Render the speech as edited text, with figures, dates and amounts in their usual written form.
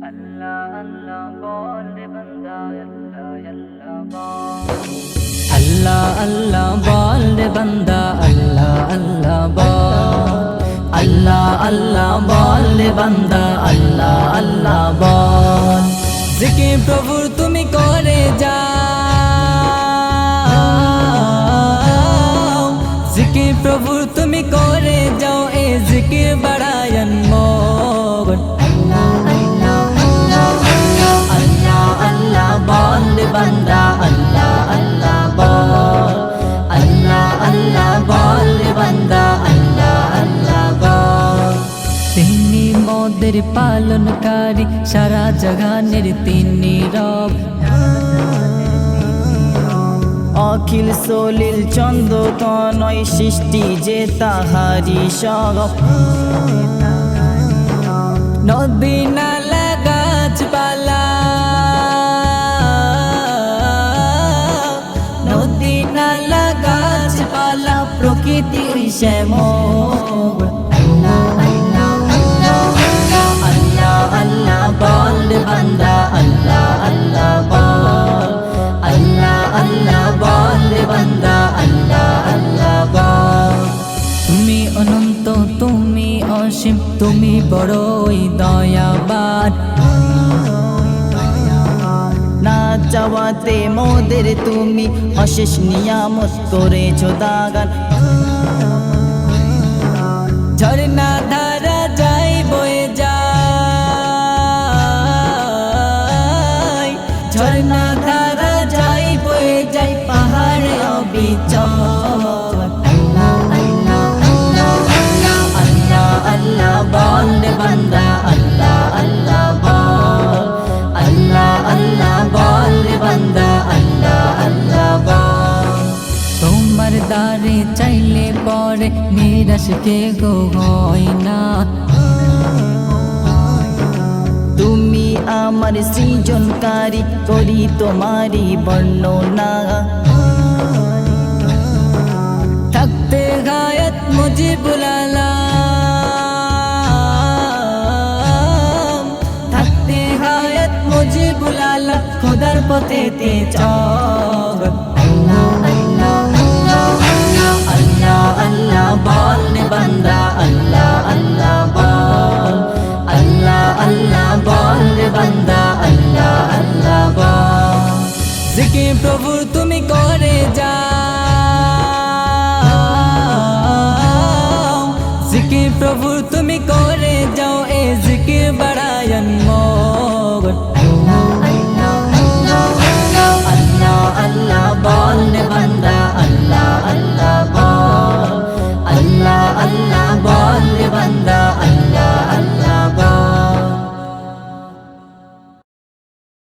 আল্লাহ আল্লাহ বল রে বান্দা আল্লাহ আল্লাহ বল রে বান্দা আল্লাহ আল্লাহ বল আল্লাহ আল্লাহ বল রে বান্দা আল্লাহ আল্লাহ বল জিকির প্রভুর তুমি করে যাও জিকির প্রভুর তুমি করে যাও এ জিকির বাড়ায়ন মন বান্দা আল্লাহ আল্লাহ বল আল্লাহ আল্লাহ বল বান্দা আল্লাহ আল্লাহ বল তিনি মোদের পালনকারী সারা জাহানের তিনি রব অখিল সলিল চন্দ্র তনয় সৃষ্টি যে তাহারি সব নদী নালা গাছপালা প্রকৃতি শ্যামল আল্লাহ আল্লাহ বল বান্দা আল্লাহ আল্লাহ বল আল্লাহ আল্লাহ বল বান্দা আল্লাহ আল্লাহ বল তুমি অনন্ত তুমি অসীম তুমি বড়ই দয়াবান না চাওয়াতে মোদের তুমি অশেষ নিয়ামত করেছো দাগান ঝর্ণা ধারা যাই বয়ে যায় ঝর্ণা ধারা যাই বয়ে যাই পাহাড়ে অবিচল আল্লাহ আল্লাহ বল বান্দা আল্লাহ আল্লাহ বল আল্লাহ আল্লাহ বল বান্দা আল্লাহ আল্লাহ বল তোমার দ্বারে চাইলে পরে নিরাশ কে গো হয় না তুমি আমার সৃজনকারী করি তোমারই বর্ণনা থাকতে গায়ত মুজিবুল আলম থাকতে গায়ত মুজিবুল আলম খোদার পথেতে চল আল্লাহ বল বান্দা আল্লাহ আল্লাহ বল আল্লাহ আল্লাহ বল বান্দা আল্লাহ আল্লাহ বল জিকির প্রভুর